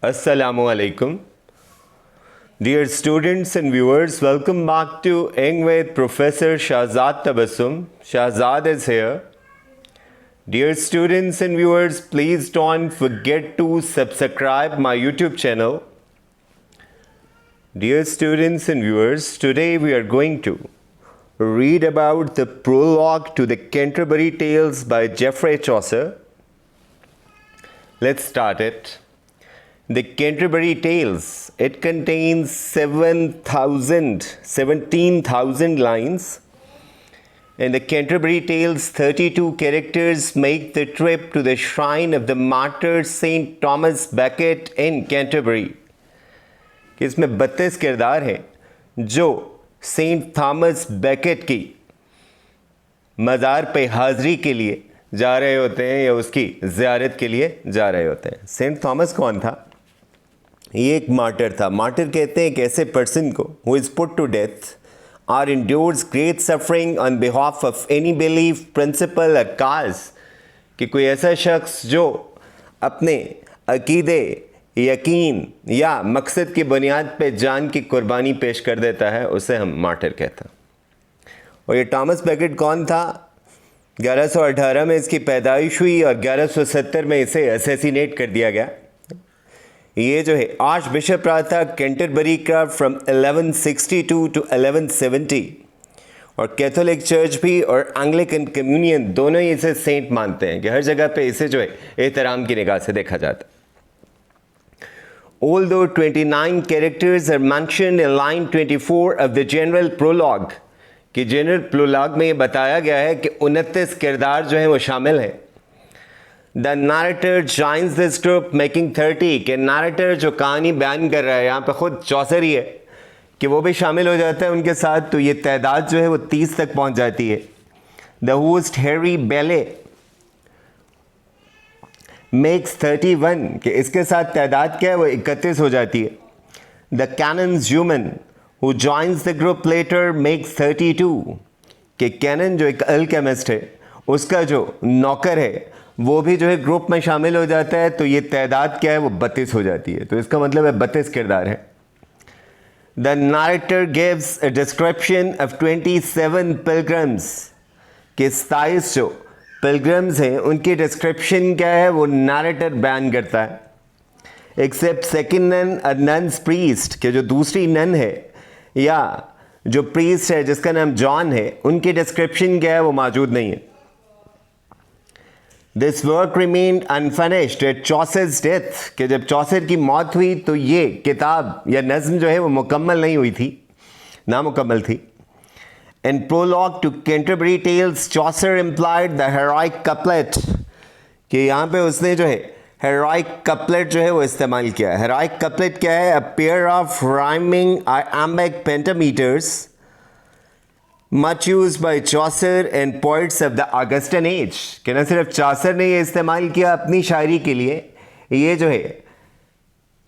Assalamu alaikum. Dear students and viewers, welcome back to Eng with Professor Shahzad Tabassum. Shahzad is here. Dear students and viewers, please don't forget to subscribe my YouTube channel. Dear students and viewers, today we are going to read about the prologue to the Canterbury Tales by Geoffrey Chaucer. Let's start it. The Canterbury Tales, it contains 17,000 lines. In the Canterbury Tales, 32 characters make the trip to the shrine of the martyr Saint Thomas Becket in Canterbury. इसमें 32 किरदार हैं जो Saint Thomas Beckett की मज़ार पे हाज़री के लिए जा रहे होते हैं या उसकी ज़ियारत के लिए जा रहे होते हैं। सेंट थॉमस कौन था? ये एक मार्टर था। मार्टर कहते हैं एक ऐसे पर्सन को who is put to death और endures great suffering on behalf of any belief principle और काज, कि कोई ऐसा शख्स जो अपने अकीदे, यकीन या मकसद की बुनियाद पे जान की कुर्बानी पेश कर देता है, उसे हम मार्टर कहते हैं। और ये थॉमस बेकेट कौन था? 1118 में इसकी पैदाइश हुई और 1170 में इसे असैसिनेट कर दिया गया। ये जो है आर्च बिशप रहा था कैंटरबरी का फ्रॉम 1162 टू 1170, और कैथोलिक चर्च भी और एंग्लिकन कम्युनियन दोनों ही इसे सेंट मानते हैं कि हर जगह पे इसे जो है एहतराम की निगाह से देखा जाता है। Although 29 characters are mentioned in line 24 of the general prologue, कि जनरल प्रोलॉग में ये बताया गया है कि 29 किरदार जो हैं वो शामिल हैं। The narrator joins this group making 30, के narrator जो कहानी बयान कर रहा है यहाँ पे खुद चौसर ही है कि वो भी शामिल हो जाता है उनके साथ, तो ये तादाद जो है वो 30 तक पहुँच जाती है। The host Harry Bailey makes 31, कि इसके साथ तादाद क्या है वो 31 हो जाती है। The canon Zuman who joins the group later makes 32, कि कैनन जो एक अल्केमिस्ट है उसका जो नौकर है वो भी जो है ग्रुप में शामिल हो जाता है, तो ये तादाद क्या है वो 32 हो जाती है। तो इसका मतलब है 32 किरदार है। The narrator gives a description of 27 pilgrims, कि 27 जो पिलग्रिम्स हैं उनकी डिस्क्रिप्शन क्या है वो नारेटर बयान करता है। एक्सेप्ट सेकेंड नन और नन्स प्रीस्ट, के जो दूसरी नन है या जो प्रीस्ट है जिसका नाम जॉन है, उनकी डिस्क्रिप्शन क्या है वो मौजूद नहीं है। This work remained unfinished at Chaucer's death, कि जब चॉसर की मौत हुई तो ये किताब या नज़्म जो है वो मुकम्मल नहीं हुई थी, नामुकम्मल थी। In prologue to Canterbury Tales Chaucer implied the heroic couplet, कि यहाँ पे उसने जो है हेरोइक कपलेट जो है वो इस्तेमाल किया। हेरोइक कपलेट क्या है? A pair of rhyming iambic pentameters much used by Chaucer and poets of the Augustan age, कि न सिर्फ चॉसर ने ये इस्तेमाल किया अपनी शायरी के लिए, ये जो है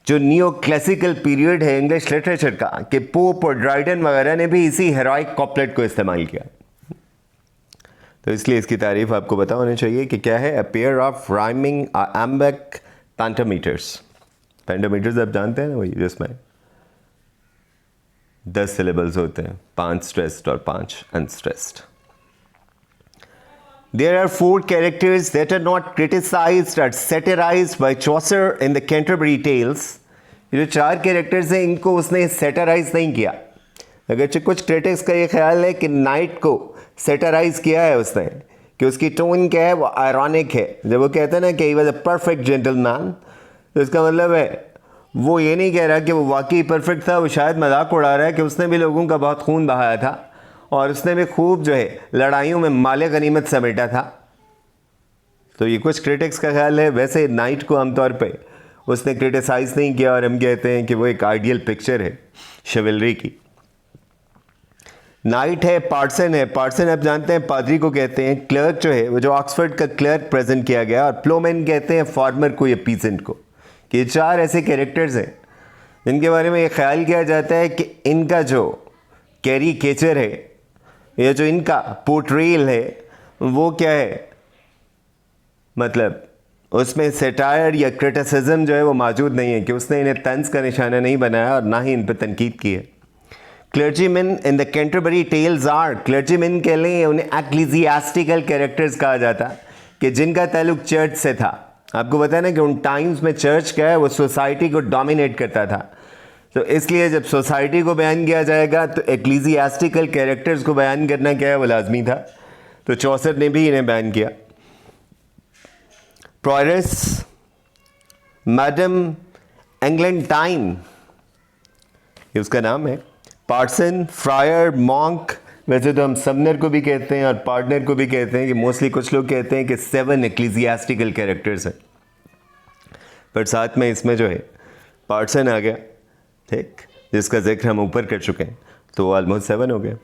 जो नियो क्लासिकल पीरियड है इंग्लिश लिटरेचर का, कि पोप और ड्राइडन वगैरह ने भी इसी हेरोइक कपलेट को इस्तेमाल किया। तो इसलिए इसकी तारीफ आपको पता होनी चाहिए कि क्या है। A pair of rhyming iambic pentameters। Pentameters आप जानते हैं ना, वही जिसमें 10 सिलेबल्स होते हैं, 5 स्ट्रेस्ड और 5 unstressed. There are 4 characters that are not criticized or satirized by Chaucer in the Canterbury Tales। ये जो 4 कैरेक्टर्स हैं इनको उसने सेटराइज नहीं किया। अगरचे कुछ क्रिटिक्स का ये ख्याल है कि नाइट को सेटराइज किया है उसने, कि उसकी टोन क्या है वो आयरॉनिक है। जब वो कहता है ना कि he was a perfect gentleman, तो इसका मतलब है वो ये नहीं कह रहा कि वो वाकई परफेक्ट था, वो शायद मजाक उड़ा रहा है कि उसने भी लोगों का बहुत खून बहाया था और उसने भी खूब जो है लड़ाइयों में माले गनीमत समेटा था। तो ये कुछ क्रिटिक्स का ख्याल है। वैसे नाइट को आमतौर पे उसने क्रिटिसाइज़ नहीं किया और हम कहते हैं कि वो एक आइडियल पिक्चर है शिवलरी की। नाइट है, पार्सन है। पार्सन आप जानते हैं पादरी को कहते हैं। क्लर्क जो है वो जो ऑक्सफोर्ड का क्लर्क प्रेजेंट किया गया, और प्लोमैन कहते हैं फार्मर को या पीसेंट को। कि ये 4 ऐसे कैरेक्टर्स हैं जिनके बारे में ये ख्याल किया जाता है कि इनका जो कैरिकेचर है या जो इनका पोर्ट्रेल है वो क्या है, मतलब उसमें सेटायर या क्रिटिसिज्म जो है वो मौजूद नहीं है कि उसने इन्हें तंज का निशाना नहीं बनाया और ना ही इन पर तनकीद की है। Clergyman in the Canterbury Tales are, clergyman के लिए उन्हें एक्लीजियास्टिकल कैरेक्टर्स कहा जाता कि जिनका ताल्लुक चर्च से था। आपको पता है ना कि उन टाइम्स में चर्च क्या है, वो सोसाइटी को डोमिनेट करता था। तो इसलिए जब सोसाइटी को बयान किया जाएगा तो एक्लीजियास्टिकल कैरेक्टर्स को बयान करना क्या है वो लाजमी था। तो चौसर ने भी इन्हें बयान किया। प्रोयरस, मैडम एंग्लेंटाइन, ये उसका नाम है। पार्सन, फ्रायर, मॉन्क, वैसे तो हम समनर को भी कहते हैं और पार्टनर को भी कहते हैं, कि मोस्टली कुछ लोग कहते हैं कि 7 एक्लीजियास्टिकल कैरेक्टर्स हैं, पर साथ में इसमें जो है पार्सन आ गया, ठीक, जिसका जिक्र हम ऊपर कर चुके हैं, तो ऑलमोस्ट 7 हो गए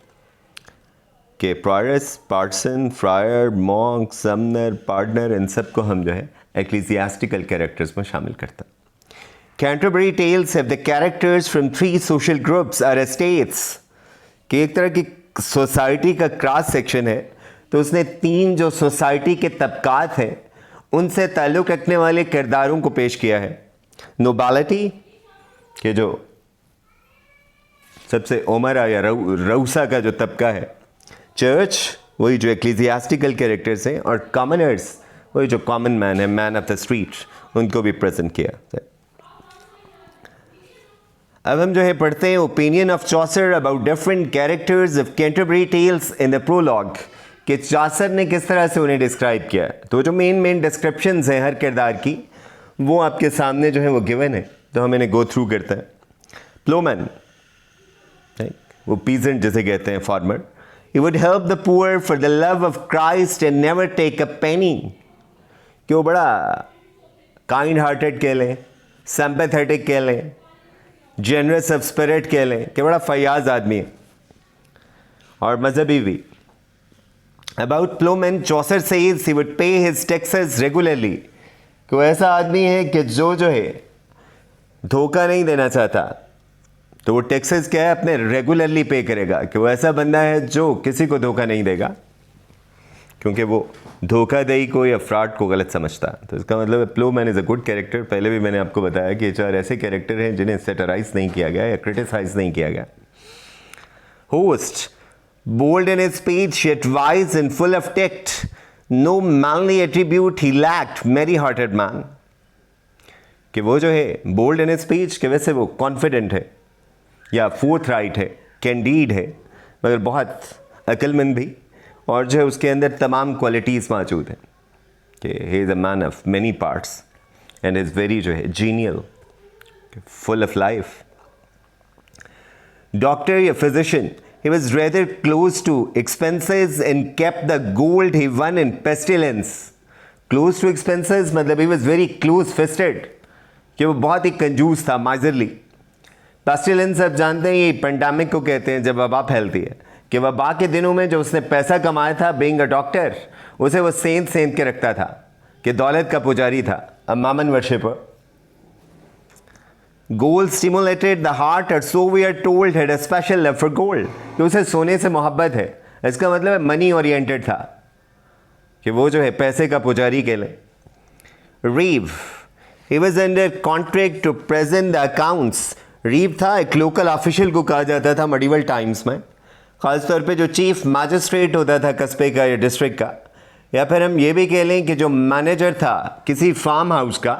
कि prioress, parson, friar, monk, summoner, partner, इन सब को हम जो है एक्लीजियास्टिकल कैरेक्टर्स में शामिल करते हैं। Canterbury Tales have the characters from 3 social groups or estates, कि एक तरह की सोसाइटी का क्रॉस सेक्शन है, तो उसने 3 जो सोसाइटी के तबकात हैं उनसे ताल्लुक़ रखने वाले किरदारों को पेश किया है। नोबालिटी, के जो सबसे ओमरा या रऊसा का जो तबका है। चर्च, वही जो एक्लीजियास्टिकल कैरेक्टर्स हैं। और कॉमनर्स, वही जो कॉमन मैन है, मैन ऑफ द स्ट्रीट, उनको भी प्रेजेंट किया। अब हम जो है पढ़ते हैं opinion of Chaucer about different characters of Canterbury Tales in the prologue, कि चॉसर ने किस तरह से उन्हें डिस्क्राइब किया है। तो जो मेन डिस्क्रिप्शंस हैं हर किरदार की, वो आपके सामने जो है वो गिवन है, तो हम इन्हें गो थ्रू करते हैं। प्लोमैन, वो पीजेंट जिसे कहते हैं, farmer. He would help the poor for the love of Christ and never take a penny, कि वो बड़ा काइंड हार्टेड कह लें, सिंपैथेटिक कह लें, जेनरस ऑफ स्पिरिट कह लें, कि बड़ा फयाज आदमी है और मजहबी भी। About Plowman, Chaucer says he would पे हिज टैक्सेस रेगुलरली, कि वो ऐसा आदमी है कि जो है धोखा नहीं देना चाहता, तो वो टैक्सेस क्या है अपने रेगुलरली पे करेगा, कि वो ऐसा बंदा है जो किसी को धोखा नहीं देगा, क्योंकि वो धोखाधड़ी को या फ्रॉड को गलत समझता। तो इसका मतलब Plowman is a good character. पहले भी मैंने आपको बताया कि 4 ऐसे कैरेक्टर हैं जिन्हें सेटराइज नहीं किया गया या क्रिटिसाइज नहीं किया गया। Host, bold in his speech yet wise and full of tact, no manly attribute he lacked, merry hearted man, कि वो जो है बोल्ड इन हिज स्पीच, कि वैसे वो कॉन्फिडेंट है या फोर्थराइट है, कैंडीड है, मगर बहुत अक्लमंद भी, और जो है उसके अंदर तमाम क्वालिटीज़ मौजूद हैं, कि he is a man of many parts and is very जो है genial, full of life. Doctor या physician, he was rather close to expenses and kept the gold he won in pestilence. Close to expenses मतलब he was very close fisted, कि वो बहुत ही कंजूस था, miserly. Pestilence आप जानते हैं, ये पेंडेमिक को कहते हैं जब वबा फैलती है, कि वबा के दिनों में जो उसने पैसा कमाया था बीइंग अ डॉक्टर, उसे वो सेंध के रखता था, कि दौलत का पुजारी था, a mammon worshipper. Gold stimulated the heart, और so we are told had a special love for gold, कि उसे सोने से मोहब्बत है। इसका मतलब मनी ओरिएंटेड था, कि वो जो है पैसे का पुजारी के लिए। Reeve, he was under contract to present the accounts. Reeve था एक लोकल ऑफिशियल को कहा जाता था मेडिवल टाइम्स में, ख़ासतौर पे जो चीफ मैजिस्ट्रेट होता था कस्बे का या डिस्ट्रिक्ट का, या फिर हम ये भी कह लें कि जो मैनेजर था किसी फार्म हाउस का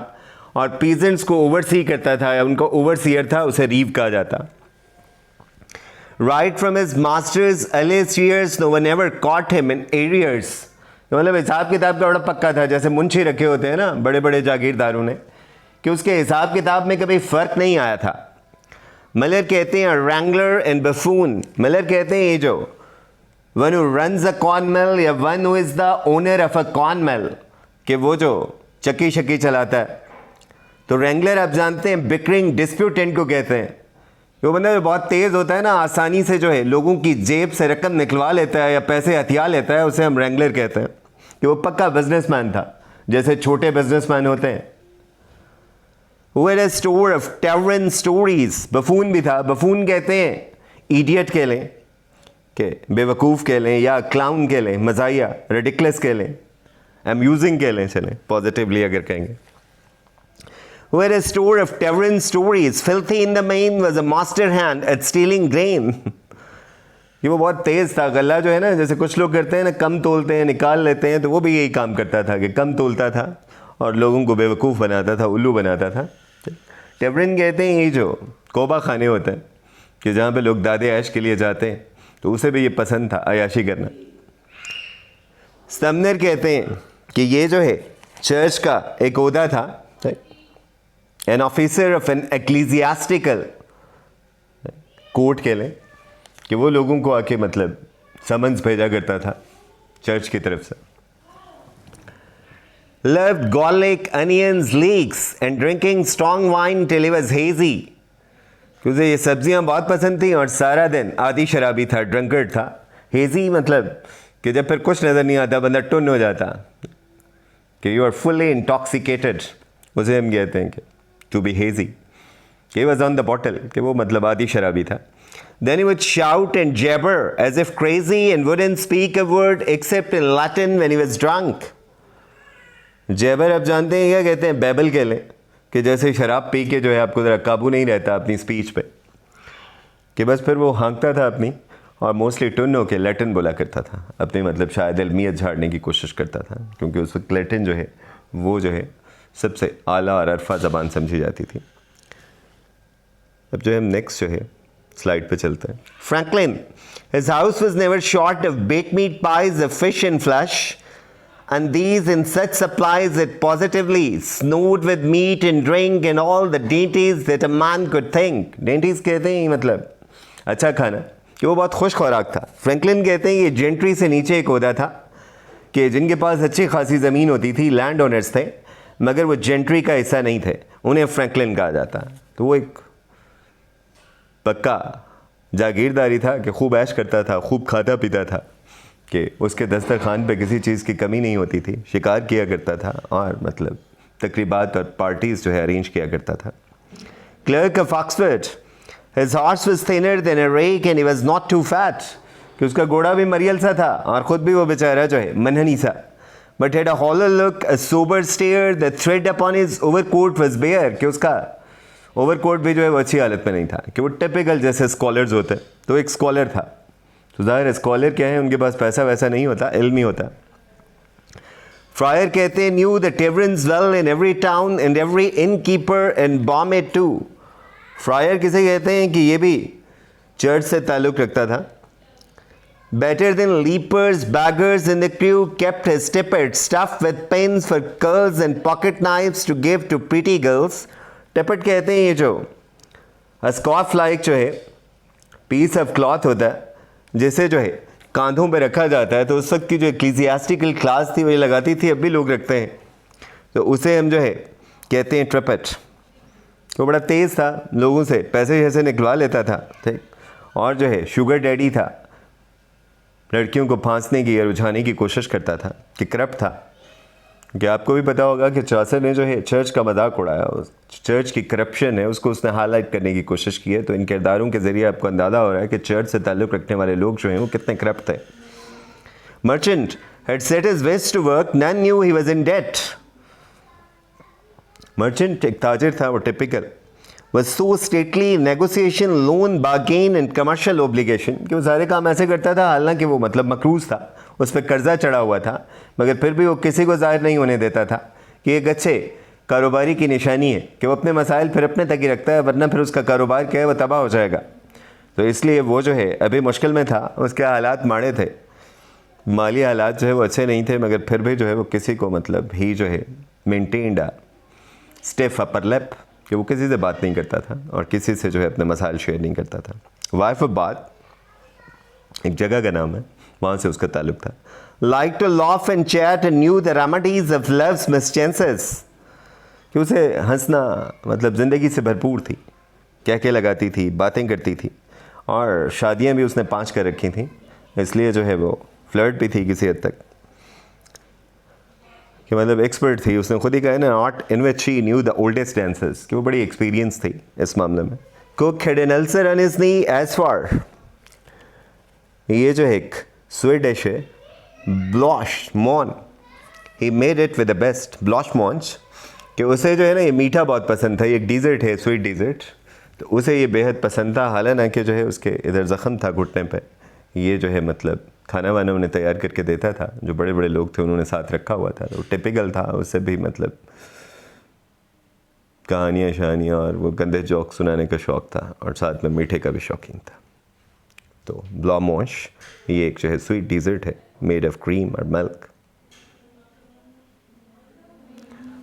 और पीजेंट्स को ओवरसी करता था या उनका ओवरसीयर था, उसे रीव कहा जाता। Right from his master's earliest years no one ever caught him in arrears, मतलब हिसाब किताब का बड़ा पक्का था, जैसे मुंशी रखे होते हैं ना बड़े बड़े जागीरदारों ने, कि उसके हिसाब किताब में कभी फ़र्क नहीं आया था। मिलर कहते हैं रैंगलर एंड बफून, मिलर कहते हैं ये जो one who runs a corn mill या one who is the owner of a corn mill, कि वो जो चक्की शक्की चलाता है। तो रैंगलर आप जानते हैं बिकरिंग डिस्प्यूटेंट को कहते हैं, वो बंदा जो बहुत तेज़ होता है ना, आसानी से जो है लोगों की जेब से रकम निकलवा लेता है या पैसे हथिया लेता है, उसे हम रैंगलर कहते हैं, कि वो पक्का बिजनेसमैन था, जैसे छोटे बिजनेसमैन होते हैं। Who had a store of tavern stories, buffoon भी था। बफून कहते हैं इडियट कह लें, कि बेवकूफ़ कह लें, या क्लाउन कह लें, मजाहिया, रेडिकुलस कह लें। अम्यूजिंग कह लें, चलें पॉजिटिवली अगर कहेंगे. Who had a store of tavern stories, filthy in the main was a master hand at stealing grain. ये वो बहुत तेज़ था. गला जो है ना, जैसे कुछ लोग करते हैं ना, कम तोलते हैं निकाल लेते हैं, तो वो भी यही काम करता था कि कम तोलता था और लोगों को बेवकूफ़ बनाता था, उल्लू बनाता था. टेवरन कहते हैं ये जो कोबा खाने होते हैं कि जहाँ पे लोग दादे ऐश के लिए जाते हैं, तो उसे भी ये पसंद था अयाशी करना. समनर कहते हैं कि ये जो है चर्च का एक ओहदा था, an officer of an ecclesiastical court कह लें, कि वो लोगों को आके मतलब समन्स भेजा करता था चर्च की तरफ से. Loved garlic, onions, leeks and drinking strong wine till he was hazy. क्योंकि ये सब्जियां बहुत पसंद थी और सारा दिन आदि शराबी था, ड्रंकर्ड था. हेजी मतलब कि जब फिर कुछ नज़र नहीं आता बंदा टुन हो जाता, कि यू आर फुली इंटॉक्सिकेटेड, उसे हम कहते हैं कि to be hazy. He was on the bottle, कि वो मतलब आदि शराबी था. Then he would shout and jabber as if crazy and wouldn't speak a word except in Latin when he was drunk. Jabber आप जानते हैं क्या कहते हैं? बैबल कह लें, कि जैसे शराब पी के जो है आपको ज़रा काबू नहीं रहता अपनी स्पीच पे, कि बस फिर वो हाँकता था अपनी, और मोस्टली टुन होके लैटिन बोला करता था अपनी, मतलब शायद इल्मियत झाड़ने की कोशिश करता था, क्योंकि उस वक्त लैटिन जो है वो जो है सबसे आला और अरफा ज़बान समझी जाती थी. अब जो है हम नेक्स्ट जो है स्लाइड पे चलते हैं. Franklin, his house was never short of baked meat pies of fish and flesh, and these in such supplies it positively snowed with meat and drink and all the dainties that a man could think. dainties कहते हैं मतलब अच्छा खाना, कि वो बहुत खुश खुराक था. फ्रैंकलिन कहते हैं ये जेंट्री से नीचे एक ओहदा था, कि जिनके पास अच्छी खासी ज़मीन होती थी, लैंड ओनर्स थे, मगर वो जेंट्री का हिस्सा नहीं थे, उन्हें फ्रैंकलिन कहा जाता. तो वो एक पक्का जागीरदारी था कि खूब ऐश करता था, खूब खाता पीता था, कि उसके दस्तरखान पे किसी चीज़ की कमी नहीं होती थी. शिकार किया करता था और मतलब तकरीबात और पार्टीज़ जो है अरेंज किया करता था. Clerk of Oxford, his horse was thinner than a rake and he was not too fat, कि उसका घोड़ा भी मरियल सा था और ख़ुद भी वो बेचारा जो है मनहनी सा. But had a hollow look, a sober stare, the thread upon his overcoat was bare, कि उसका ओवरकोट भी जो है वो अच्छी हालत में नहीं था, कि वो टिपिकल जैसे स्कॉलर्स होते हैं, तो एक स्कॉलर था. तो ज़ाहिर है स्कॉलर क्या है, उनके पास पैसा वैसा नहीं होता, इल्म ही होता. फ्रायर कहते हैं knew the taverns well in every town and every innkeeper and barmaid too. Friar किसे कहते हैं कि ये भी चर्च से ताल्लुक़ रखता था. Better than leapers, beggars in the crew kept his tippet stuffed with pins for curls and pocket knives to give to pretty girls. टिपट कहते हैं ये जो स्कॉफ लाइक जो है पीस ऑफ क्लॉथ होता है, जिसे जो है कांधों पे रखा जाता है. तो उस वक्त की जो एक्लीजियास्टिकल क्लास थी वो ये लगाती थी, अब भी लोग रखते हैं, तो उसे हम जो है कहते हैं ट्रिपट. वो बड़ा तेज़ था, लोगों से पैसे जैसे निकलवा लेता था, ठीक, और जो है शुगर डैडी था, लड़कियों को फांसने की या रुझाने की कोशिश करता था, कि करप्ट था. कि आपको भी पता होगा कि चौसर ने जो है चर्च का मजाक उड़ाया, चर्च की करप्शन है उसको उसने हाईलाइट करने की कोशिश की है. तो इन किरदारों के ज़रिए आपको अंदाज़ा हो रहा है कि चर्च से ताल्लुक़ रखने वाले लोग जो हैं वो कितने करप्ट थे. मर्चेंट हैड सेट हिज वेस्ट to work, none knew he was in debt. Merchant एक ताजिर था, वो typical was so stately negotiation, loan, bargain and commercial obligation, कि वो सारे काम ऐसे करता था, हालांकि वो मतलब मकरूज़ था, उस पर कर्जा चढ़ा हुआ था, मगर फिर भी वो किसी को ज़ाहिर नहीं होने देता था, कि एक अच्छे कारोबारी की निशानी है कि वो अपने मसाइल फिर अपने तक ही रखता है, वरना फिर उसका कारोबार क्या है वो तबाह हो जाएगा. तो इसलिए वो जो है अभी मुश्किल में था, उसके हालात माड़े थे, माली हालात जो है वो अच्छे नहीं थे, मगर फिर भी जो है वो किसी को मतलब ही जो है मेंटेन्ड स्टिफ अपर लिप, कि वो किसी से बात नहीं करता था और किसी से जो है अपने मसाइल शेयर नहीं करता था. वाइफ ऑफ बात एक जगह का नाम है, वहाँ से उसका ताल्लुक था. Like to laugh and chat and knew the remedies of love's mischances, कि उसे हंसना मतलब ज़िंदगी से भरपूर थी, क्या क्या लगाती थी, बातें करती थी, और शादियाँ भी उसने 5 कर रखी थी, इसलिए जो है वो फ्लर्ट भी थी किसी हद तक, कि मतलब एक्सपर्ट थी. उसने खुद ही कहा ना, art in which she knew the oldest dancers, कि वो बड़ी एक्सपीरियंस थी इस मामले में. Cook had an ulcer on his knee as far, ये जो एक स्वीडिश है blancmange, he made it with the best blancmange, कि उसे जो है ना ये मीठा बहुत पसंद था, ये एक डिज़र्ट है, स्वीट डिज़र्ट, तो उसे ये बेहद पसंद था। हालांकि जो है उसके इधर ज़ख़म था घुटने पे, ये जो है मतलब खाना वाना उन्हें तैयार करके देता था, जो बड़े बड़े लोग थे उन्होंने साथ रखा हुआ था, तो टिपिकल था, उससे भी मतलब कहानियाँ शहानियाँ और वो गंदे जोक सुनाने का शौक़ था, और साथ में मीठे का भी शौकीन था। तो ब्लॉशमॉन्च ये एक जो है स्वीट डिज़र्ट है, मेड ऑफ क्रीम और milk.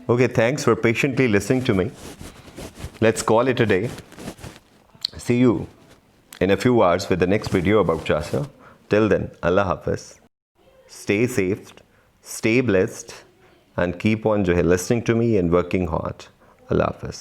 Okay, thanks for patiently listening to me. Let's call it a day. See you in a few hours with the next video about Chasa. Till then, Allah Hafiz. Stay safe, stay blessed, and keep on listening to me and working hard. Allah Hafiz.